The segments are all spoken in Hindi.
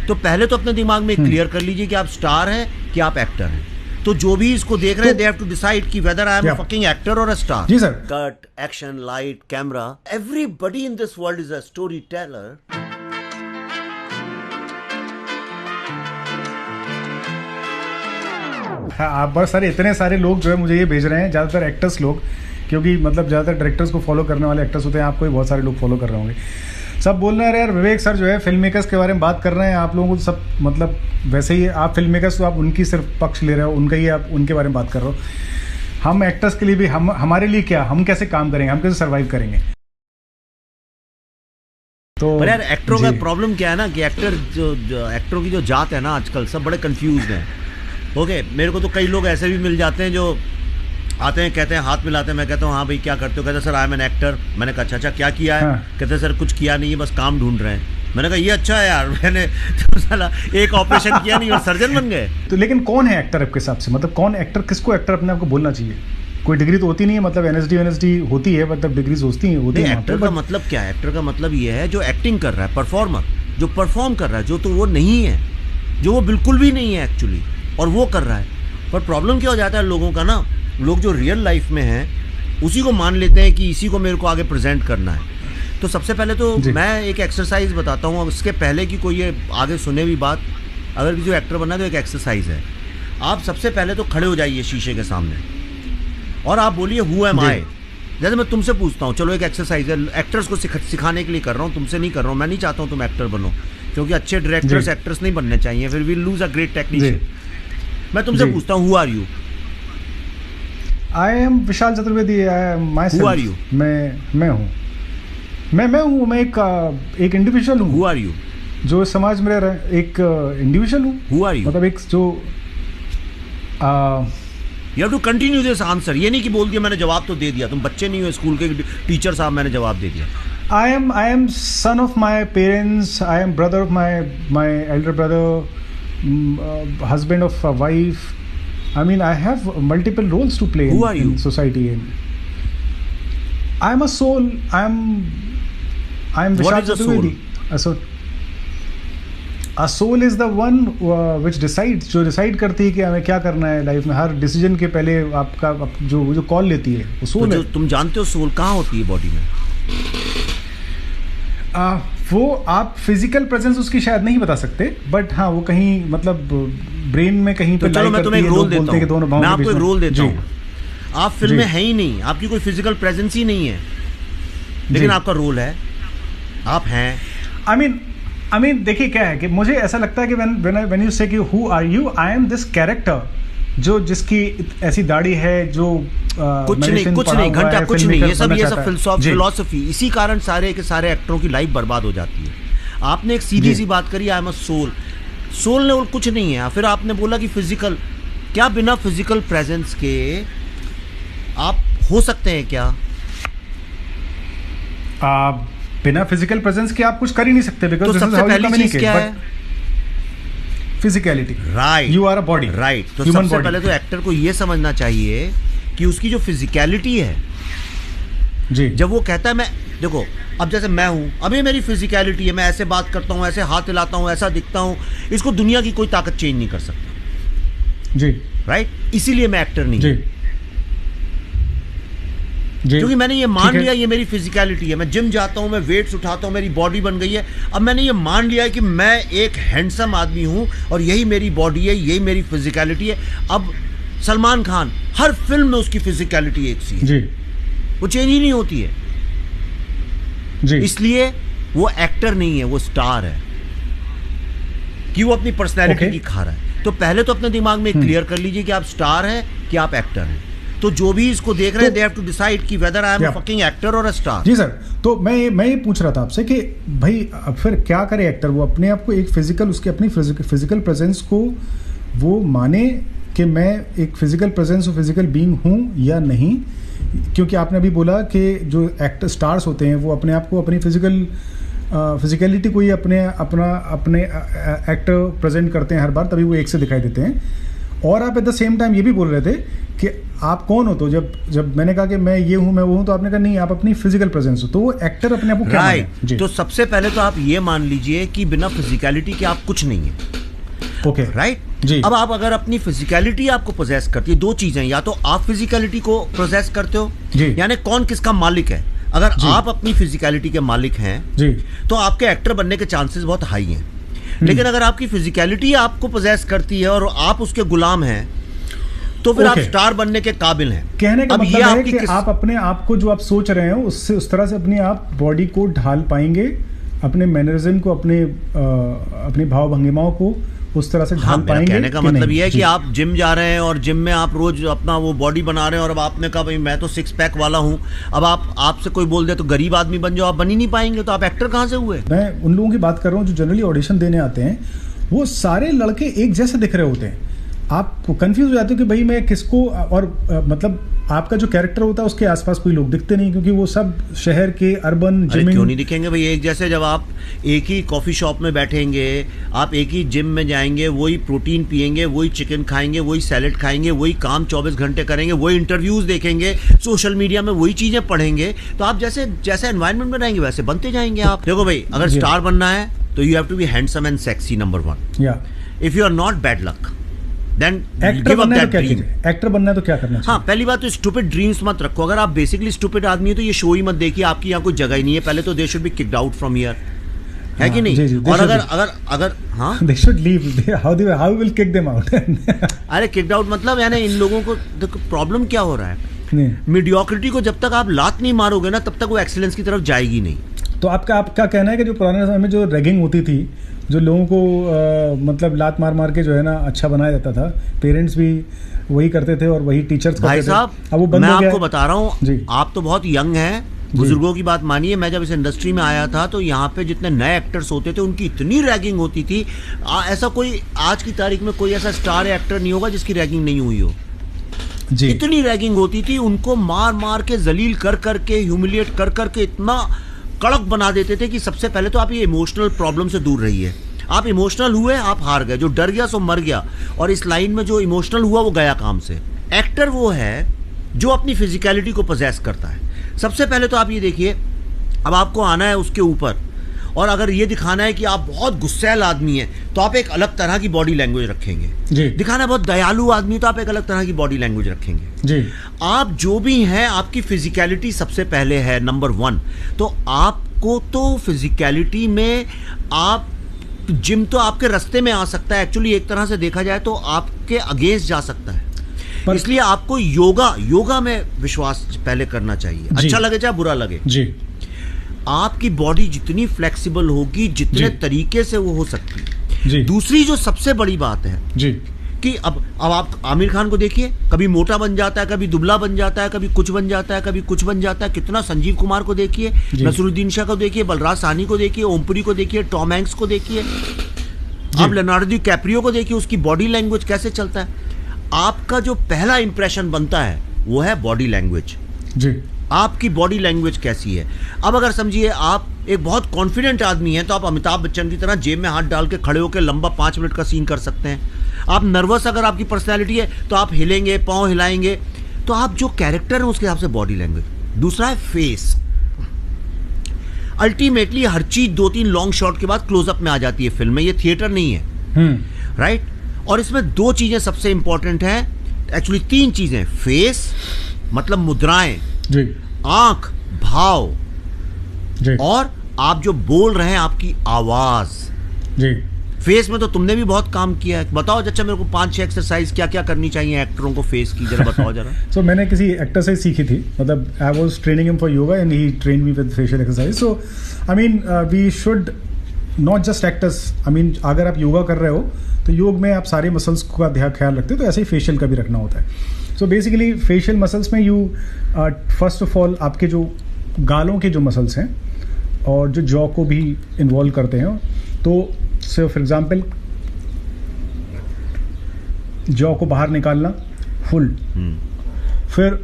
तो पहले तो अपने दिमाग में क्लियर कर लीजिए कि आप स्टार हैं कि आप एक्टर हैं। तो जो भी इसको देख रहे हैं, दे हैव टू डिसाइड कि whether I am fucking actor और अ स्टार। जी sir. Cut, action, light, camera, everybody in this world is a storyteller. हाँ, आप बहुत सारे इतने सारे लोग जो है मुझे ये भेज रहे हैं, ज़्यादातर एक्टर्स लोग, क्योंकि मतलब ज़्यादातर डायरेक्टर्स को फॉलो करने वाले एक्टर्स होते हैं, आपको भी बहुत सारे लोग फॉलो कर रहे होंगे। सब बोल रहे हैं यार विवेक सर जो है फिल्म मेकर्स के बारे में बात कर रहे हैं, आप लोगों को सब मतलब वैसे ही आप फिल्म मेकर्स तो आप उनकी सिर्फ पक्ष ले रहे हो, उनका ही आप उनके बारे में बात कर रहे हो। हम एक्टर्स के लिए भी हमारे लिए क्या, हम कैसे काम करेंगे, हम कैसे सर्वाइव करेंगे? तो पर यार एक्टरों का प्रॉब्लम क्या है ना कि एक्टरों की जो जात है ना आजकल सब बड़े कंफ्यूज हैं। ओके, मेरे को तो कई लोग ऐसे भी मिल जाते हैं जो आते हैं, कहते हैं, हाथ मिलाते हैं, मैं कहता हूँ हाँ भाई क्या करते हो, कहते हैं sir I am an actor. मैंने कहा अच्छा क्या किया है? हाँ। कहते हैं सर कुछ किया नहीं है, बस काम ढूंढ रहे हैं। मैंने कहा ये अच्छा है यार, मैंने तो साला एक ऑपरेशन किया नहीं और सर्जन बन गए। तो लेकिन कौन है एक्टर आपके हिसाब से, मतलब कौन एक्टर, किसको एक्टर अपने आप को बोलना चाहिए? कोई डिग्री तो होती नहीं है, मतलब एनएसडी होती है, मतलब डिग्रीज होती है। एक्टर का मतलब क्या है? एक्टर का मतलब ये है जो एक्टिंग कर रहा है, परफॉर्मर जो परफॉर्म कर रहा है, जो तो वो नहीं है, जो वो बिल्कुल भी नहीं है एक्चुअली, और वो कर रहा है। पर प्रॉब्लम क्या हो जाता है लोगों का ना, लोग जो रियल लाइफ में हैं उसी को मान लेते हैं कि इसी को मेरे को आगे प्रेजेंट करना है। तो सबसे पहले तो मैं एक एक्सरसाइज बताता हूँ, उसके पहले कि कोई ये आगे सुने भी बात, अगर किसी एक्टर बनना है तो एक एक्सरसाइज है। आप सबसे पहले तो खड़े हो जाइए शीशे के सामने और आप बोलिए हु एम आई। जैसे मैं तुमसे पूछता हूँ, चलो एक एक्सरसाइज है, एक्टर्स को सिखाने के लिए कर रहा हूँ, तुमसे नहीं कर रहा हूँ। मैं नहीं चाहता हूँ तुम एक्टर बनो, क्योंकि अच्छे डायरेक्टर्स एक्टर्स नहीं बनने चाहिए, फिर we lose a great technician. मैं तुमसे पूछता हूँ who are you? I am Vishal Chaturvedi. Who are you? मैं हूँ, मैं एक इंडिविजुअल हूँ। Who are you? जो समाज में रह रहा है, एक इंडिविजुअल हूँ। Who are you? मतलब एक जो you have to continue this answer. ये नहीं कि बोल दिया मैंने जवाब तो दे दिया, तुम बच्चे नहीं हो स्कूल के टीचर साहब, मैंने जवाब दे दिया। I am son of my parents, I am brother of my elder brother, husband of a wife. I mean, I have multiple roles to play in society. I am a soul. I am Vishal Chaturvedi. A soul is the one which decides, जो डिसाइड करती है कि हमें क्या करना है लाइफ में। हर डिसीजन के पहले आपका जो कॉल लेती है वो सोल है। तुम जानते हो सोल कहाँ होती है बॉडी में? वो आप फिजिकल प्रेजेंस उसकी शायद नहीं बता सकते, बट हाँ वो कहीं मतलब ब्रेन में कहीं तो चलो मैं तुम्हें एक रोल देता हूँ, मैं आपको एक रोल देता हूँ। आप फिल्म में है ही नहीं, आपकी कोई फिजिकल प्रेजेंस ही नहीं है, लेकिन आपका रोल है, आप हैं। आई मीन देखिए क्या है कि मुझे ऐसा लगता है कि व्हेन यू से कि who are you, I am this character जो जिसकी ऐसी दाढ़ी है, जो कुछ नहीं घंटा कुछ नहीं, ये सब फिलोसफी। इसी कारण सारे के सारे एक्टरों की लाइफ बर्बाद हो जाती है। आपने एक सीधी सी बात करी, I am a soul. Soul ने कुछ नहीं है। फिर आपने बोला कि फिजिकल, क्या बिना फिजिकल प्रेजेंस के आप हो सकते हैं क्या? बिना फिजिकल प्रेजेंस के आप कुछ कर ही नहीं सकते, बिकॉज़ तो सबसे पहली चीज क्या है? Physicality. Right, you are a body. Right. तो सबसे पहले तो एक्टर को ये समझना चाहिए कि उसकी जो फिजिकलिटी है जी, जब वो कहता है मैं, देखो अब जैसे मैं हूं, अब ये मेरी फिजिकलिटी है, मैं ऐसे बात करता हूं, ऐसे हाथ हिलाता हूं, ऐसा दिखता हूं, इसको दुनिया की कोई ताकत चेंज नहीं कर सकती जी। राइट, इसीलिए मैं एक्टर नहीं जी। क्योंकि मैंने ये मान लिया ये मेरी फिजिकलिटी है। मैं जिम जाता हूं, मैं वेट्स उठाता हूं, मेरी बॉडी बन गई है। अब मैंने ये मान लिया है कि मैं एक हैंडसम आदमी हूं और यही मेरी बॉडी है, यही मेरी फिजिकलिटी है। अब सलमान खान हर फिल्म में उसकी फिजिकलिटी एक सी है जी, वो चेंज ही नहीं होती है जी। इसलिए वो एक्टर नहीं है, वो स्टार है कि वो अपनी पर्सनैलिटी दिखा रहा है। तो पहले तो अपने दिमाग में क्लियर कर लीजिए कि आप स्टार हैं कि आप एक्टर हैं। तो जो भी इसको देख रहे हैं, दे हैव टू डिसाइड कि whether I am a fucking actor और अ स्टार। जी सर, तो मैं ये पूछ रहा था आपसे कि भाई अब फिर क्या करे एक्टर? वो अपने आप को एक फिजिकल, उसके अपनी फिजिकल प्रेजेंस को वो माने कि मैं एक फिजिकल प्रेजेंस और फिजिकल बीइंग हूँ या नहीं? क्योंकि आपने अभी बोला कि जो एक्टर स्टार्स होते हैं वो अपने आप को अपनी फिजिकलिटी को ही अपने एक्टर प्रेजेंट करते हैं हर बार, तभी वो एक से दिखाई देते हैं। और आप एट द सेम टाइम ये भी बोल रहे थे कि आप कौन हो, तो जब मैंने कहा कि मैं ये हूँ मैं वो हूँ, तो आपने कहा नहीं आप अपनी फिजिकल प्रेजेंस हो, तो वो एक्टर अपने आप को क्या माने? जी। तो सबसे पहले तो आप ये मान लीजिए कि बिना फिजिकलिटी के आप कुछ नहीं है। ओके, राइट जी। अब आप अगर अपनी फिजिकलिटी आपको पोजेस करती है, दो चीजें, या तो आप फिजिकलिटी को पोजेस करते हो, जी, यानी कौन किसका मालिक है। अगर जी, आप अपनी फिजिकलिटी के मालिक हैं जी, तो आपके एक्टर बनने के चांसेस बहुत हाई हैं। लेकिन अगर आपकी फिजिकलिटी आपको पोजेस करती है और आप उसके गुलाम हैं, तो फिर आप स्टार बनने के काबिल हैं। कहने का अब मतलब ये है आपकी कि आप अपने आप को जो आप सोच रहे हो उससे उस तरह से अपनी आप बॉडी को ढाल पाएंगे, अपने मैनरिज्म को, अपने भाव भंगिमाओं को उस तरह से ढाल पाएंगे। कहने का मतलब ये है कि आप जिम जा रहे हैं और जिम में आप रोज अपना वो बॉडी बना रहे हैं, और अब आपने कहा भाई मैं तो 6 पैक वाला हूं, अब आपसे कोई बोल दे तो गरीब आदमी बन जाओ, आप बन ही नहीं पाएंगे, तो आप एक्टर कहां से हुए? मैं उन लोगों की बात कर रहा हूँ जो जनरली ऑडिशन देने आते हैं, वो सारे लड़के एक जैसे दिख रहे होते हैं। आप कंफ्यूज हो जाते हो कि भाई मैं किसको, और मतलब आपका जो कैरेक्टर होता है उसके आसपास कोई लोग दिखते नहीं, क्योंकि वो सब शहर के अर्बन जिम। क्यों नहीं दिखेंगे भाई एक जैसे? जब आप एक ही कॉफी शॉप में बैठेंगे, आप एक ही जिम में जाएंगे, वही प्रोटीन पिएंगे, वही चिकन खाएंगे, वही सैलेड खाएंगे, वही काम 24 घंटे करेंगे, वही इंटरव्यूज देखेंगे, सोशल मीडिया में वही चीजें पढ़ेंगे, तो आप जैसे जैसे एनवायरनमेंट में रहेंगे वैसे बनते जाएंगे आप। देखो भाई, अगर स्टार बनना है तो you have to be handsome and sexy, number 1। या if you are not, bad luck. Then actor बनना है तो क्या कीजिए? एक्टर बनना है तो क्या करना चाहिए? हाँ, पहली बात तो स्टूपिड ड्रीम्स मत रखो। अगर आप बेसिकली स्टूपिड आदमी है तो ये शो ही मत देखिए, आपकी यहाँ कोई जगह ही नहीं है। पहले तो they should be kicked out from here, है कि नहीं? जी, जी, और अगर हाँ, they should leave. How will kick them out? अरे किक्ड आउट मतलब यानी इन लोगों को प्रॉब्लम क्या हो रहा है, मीडियोक्रिटी को जब तक आप लात नहीं मारोगे ना, तब तक वो एक्सीलेंस की तरफ जाएगी नहीं। तो आपका कहना है कि जो पुराने समय में जो रैगिंग होती थी, जो लोगों को मतलब लात मार मार के जो है ना अच्छा बनाया जाता था, पेरेंट्स भी वही करते थे और वही टीचर्स करते थे। भाई साहब, अब वो बंद मैं हो गया। आपको बता रहा हूँ, आप तो बहुत यंग हैं, बुजुर्गों की बात मानिए। मैं जब इस इंडस्ट्री में आया था तो यहाँ पे जितने नए एक्टर्स होते थे उनकी इतनी रैगिंग होती थी, ऐसा कोई आज की तारीख में कोई ऐसा स्टार एक्टर नहीं होगा जिसकी रैगिंग नहीं हुई हो। जी। इतनी रैगिंग होती थी, उनको मार मार के, जलील कर करके, ह्यूमिलिएट कर करके इतना कड़क बना देते थे कि सबसे पहले तो आप ये इमोशनल प्रॉब्लम से दूर रहिए। आप इमोशनल हुए, आप हार गए। जो डर गया सो मर गया, और इस लाइन में जो इमोशनल हुआ वो गया काम से। एक्टर वो है जो अपनी फिजिकलिटी को पोजेस करता है। सबसे पहले तो आप ये देखिए, अब आपको आना है उसके ऊपर, और अगर ये दिखाना है कि आप बहुत गुस्सैल आदमी हैं तो आप एक अलग तरह की बॉडी लैंग्वेज रखेंगे। जी। दिखाना है बहुत दयालु आदमी तो आप एक अलग तरह की बॉडी लैंग्वेज रखेंगे। जी। आप जो भी हैं, आपकी फिजिकलिटी सबसे पहले है नंबर 1। तो आपको तो फिजिकलिटी में, आप जिम तो आपके रास्ते में आ सकता है, एक्चुअली एक तरह से देखा जाए तो आपके अगेंस्ट जा सकता है, इसलिए आपको योगा में विश्वास पहले करना चाहिए, अच्छा लगे चाहे बुरा लगे। जी। आपकी बॉडी जितनी फ्लेक्सिबल होगी, जितने तरीके से वो हो सकती है। जी। दूसरी जो सबसे बड़ी बात है जी, कि अब आप आमिर खान को देखिए, कभी मोटा बन जाता है, कभी दुबला बन जाता है, कभी कुछ बन जाता है, कभी कुछ बन जाता है। कितना संजीव कुमार को देखिए, नसरुद्दीन शाह को देखिए, बलराज साहनी को देखिए, ओमपुरी को देखिए, टॉम हैंक्स को देखिए, आप लियोनार्डो डी कैप्रियो को देखिए, उसकी बॉडी लैंग्वेज कैसे चलता है। आपका जो पहला इंप्रेशन बनता है वो है बॉडी लैंग्वेज। जी। आपकी बॉडी लैंग्वेज कैसी है। अब अगर समझिए आप एक बहुत कॉन्फिडेंट आदमी हैं तो आप अमिताभ बच्चन की तरह जेब में हाथ डाल के खड़े होकर लंबा 5 मिनट का सीन कर सकते हैं। आप नर्वस अगर आपकी पर्सनैलिटी है तो आप हिलेंगे, पाँव हिलाएंगे। तो आप जो कैरेक्टर है उसके हिसाब से बॉडी लैंग्वेज। दूसरा है फेस। अल्टीमेटली हर चीज 2-3 लॉन्ग शॉट के बाद क्लोजअप में आ जाती है फिल्म में, ये थिएटर नहीं है। राइट। और इसमें 2 चीजें सबसे इंपॉर्टेंट हैं, एक्चुअली 3 चीजें। फेस मतलब मुद्राएं जी, आंख भाव जी, और आप जो बोल रहे हैं आपकी आवाज जी। फेस में तो तुमने भी बहुत काम किया है, बताओ अच्छा मेरे को 5-6 एक्सरसाइज क्या क्या करनी चाहिए एक्टरों को फेस की, जरा बताओ जरा। सो मैंने किसी एक्टर से सीखी थी, मतलब I was training him for yoga and he trained me with facial exercise. So I mean we should not just actors, I mean अगर आप योगा कर रहे हो तो योग में आप सारे मसल्स का ख्याल रखते हो, तो ऐसे ही फेशियल का भी रखना होता है। सो बेसिकली फेशियल मसल्स में यू फर्स्ट ऑफ ऑल आपके जो गालों के जो मसल्स हैं और जो जॉ को भी इन्वॉल्व करते हैं, तो से फॉर एग्जांपल जॉ को बाहर निकालना फुल, फिर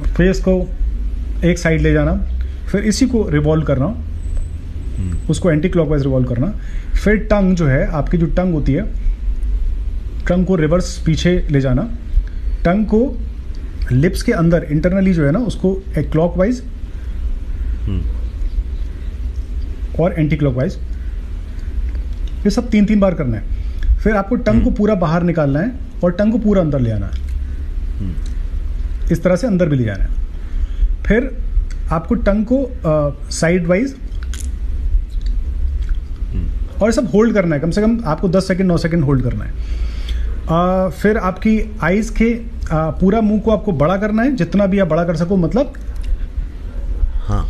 फेस को एक साइड ले जाना, फिर इसी को रिवॉल्व करना, उसको एंटी क्लॉकवाइज रिवॉल्व करना, फिर टंग जो है, आपकी जो टंग होती है टंग को रिवर्स पीछे ले जाना, टंग को लिप्स के अंदर इंटरनली जो है ना उसको एक क्लॉकवाइज और एंटी क्लॉकवाइज, ये सब 3-3 बार करना है। फिर आपको टंग को पूरा बाहर निकालना है और टंग को पूरा अंदर ले आना है, इस तरह से अंदर भी ले जाना है। फिर आपको टंग को साइड वाइज और सब होल्ड करना है, कम से कम आपको 10 सेकंड 9 सेकंड होल्ड करना है। फिर आपकी आइज के पूरा मुंह को आपको बड़ा करना है, जितना भी आप बड़ा कर सको, मतलब हाँ,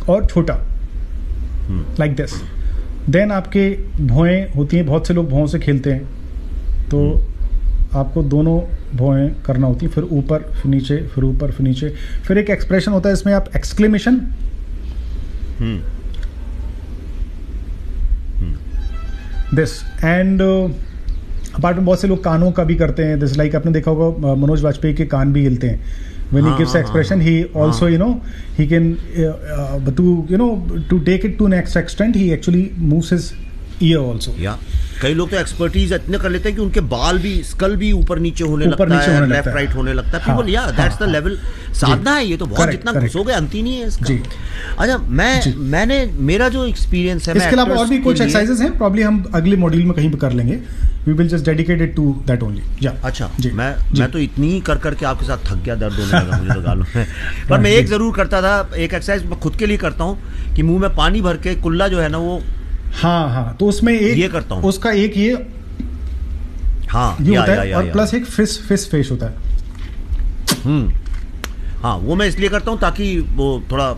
और छोटा, लाइक दिस। देन आपके भौएं होती हैं, बहुत से लोग भौं से खेलते हैं, तो आपको दोनों भौएं करना होती हैं, फिर ऊपर फिर नीचे, फिर ऊपर फिर नीचे। फिर एक एक्सप्रेशन होता है इसमें, आप एक्सक्लेमेशन, दिस एंड अपार्ट में बहुत से लोग कानों का भी करते हैं, दिस लाइक आपने देखा होगा मनोज वाजपेयी के कान भी हिलते हैं। When he gives expression, he also, you know, he can, but to take it to next extent, he actually moves his ear also. या कई लोग तो एक्सपर्टीज इतने कर लेते हैं कि उनके बाल भी, स्कल भी ऊपर नीचे होने लगता है, लेफ्ट राइट होने लगता है। पीपल, या दैट्स द लेवल, साधना है ये तो बहुत, जितना घुसोगे अंत ही नहीं है इसका। अच्छा, मैंने मेरा जो एक्सपीरियंस है, इसके अलावा और भी कुछ एक्सरसाइजेस हैं, प्रॉब्ली हम अगले मॉड्यूल में कहीं भी कर लेंगे। We will just dedicate it to that only. Yeah. अच्छा, मैं तो इतनी ही कर करके आपके साथ थक गया, दर्द होने लगा मुझे तो गालों में। पर मैं एक जरूर करता था, एक एक्सरसाइज मैं खुद के लिए करता हूँ कि मुंह में पानी भर के कुल्ला जो है ना वो, हाँ, तो उसमें एक ये करता हूँ, उसका एक ये, हाँ, ये होता है, और प्लस एक फिश फेस होता है। हाँ, वो मैं इसलिए करता हूँ ताकि वो थोड़ा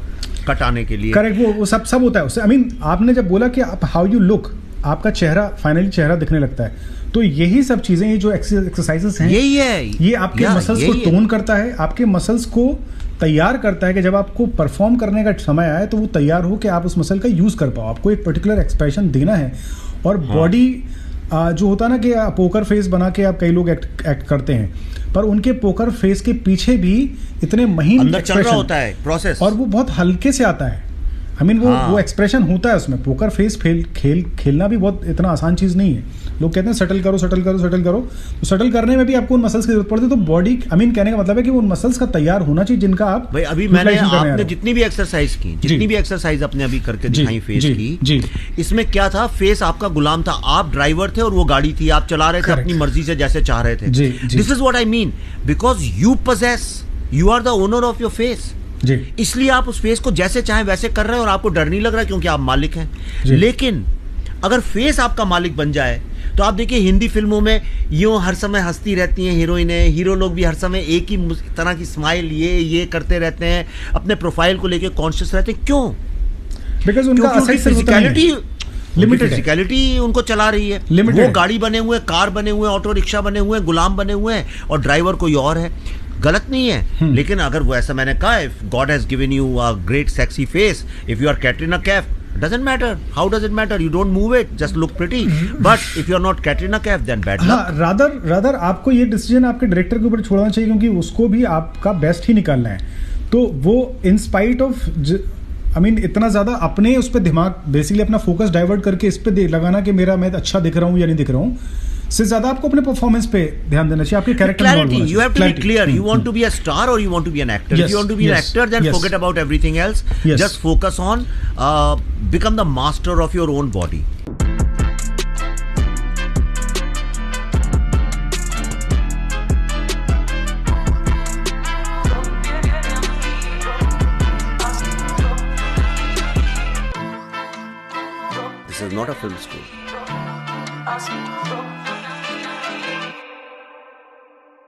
कट आने के लिए। करेक्ट, वो सब होता है उससे। आई मीन आपने जब बोला कि आप हाउ यू लुक, आपका चेहरा फाइनली चेहरा दिखने लगता है, तो यही सब चीजें, ये जो एक्सरसाइजेस हैं, यही है, ये आपके मसल्स को टोन करता है, आपके मसल्स को तैयार करता है कि जब आपको परफॉर्म करने का समय आए तो वो तैयार हो कि आप उस मसल का यूज कर पाओ। आपको एक पर्टिकुलर एक्सप्रेशन देना है, और बॉडी जो होता है ना कि पोकर फेस बना के आप, कई लोग एक्ट करते हैं, पर उनके पोकर फेस के पीछे भी इतने महीन एक्सप्रेशन होता है, प्रोसेस, और वो बहुत हल्के से आता है। आई मीन वो एक्सप्रेशन होता है उसमें। पोकर फेस खेलना भी बहुत इतना आसान चीज नहीं है। लोग कहते हैं सटल करो सटल करो सटल करो, तो सटल करने में भी आपको उन मसल्स की जरूरत पड़ती है। तो बॉडी, आई मीन कहने का मतलब है कि उन मसल्स का तैयार होना चाहिए जिनका आप, भाई अभी आपने जितनी भी एक्सरसाइज की, जितनी भी एक्सरसाइज अपने अभी करके दिखाई फेस की, इसमें क्या था, फेस आपका गुलाम था, आप ड्राइवर थे और वो गाड़ी थी, आप चला रहे थे अपनी मर्जी से जैसे चाह रहे थे। This is what I mean, because you possess, you are the owner of your face, इसलिए आप उस फेस को जैसे चाहे वैसे कर रहे हैं और आपको डर नहीं लग रहा क्योंकि आप मालिक हैं। लेकिन अगर फेस आपका मालिक बन जाए तो आप देखिए हिंदी फिल्मों में यूं हर समय हंसती रहती हैं हीरोइनें, हीरो लोग भी हर समय एक ही तरह की स्माइल ये करते रहते हैं, अपने प्रोफाइल को लेके कॉन्शियस रहते हैं। क्यों? बिकॉज उनका फिजिकलिटी लिमिटेड, फिजिकलिटी उनको चला रही है। वो गाड़ी बने हुए, कार बने हुए, ऑटो रिक्शा बने हुए, गुलाम बने हुए हैं, और ड्राइवर कोई और है। गलत नहीं है, लेकिन अगर वो ऐसा मैंने कहा, if God has given you a great sexy face, if you are Katrina Kaif, doesn't matter, how does it matter, you don't move it, just look pretty, but if you are not Katrina Kaif then bad luck. rather आपको ये डिसीजन आपके डायरेक्टर के ऊपर छोड़ना चाहिए, क्योंकि उसको भी आपका बेस्ट ही निकालना है। तो वो in spite of, I mean इतना ज्यादा अपने उस पर दिमाग, बेसिकली अपना फोकस डाइवर्ट करके इस पे लगाना कि मैं अच्छा दिख रहा हूँ या नहीं दिख रहा हूँ, से ज्यादा आपको अपने परफॉर्मेंस पे ध्यान देना चाहिए, आपके कैरेक्टर में। Clarity, you have to be clear. You want to be a star or you want to be an actor. If you want to be an actor, then forget about everything else. Just focus on become the master of your own body. This is not a film school.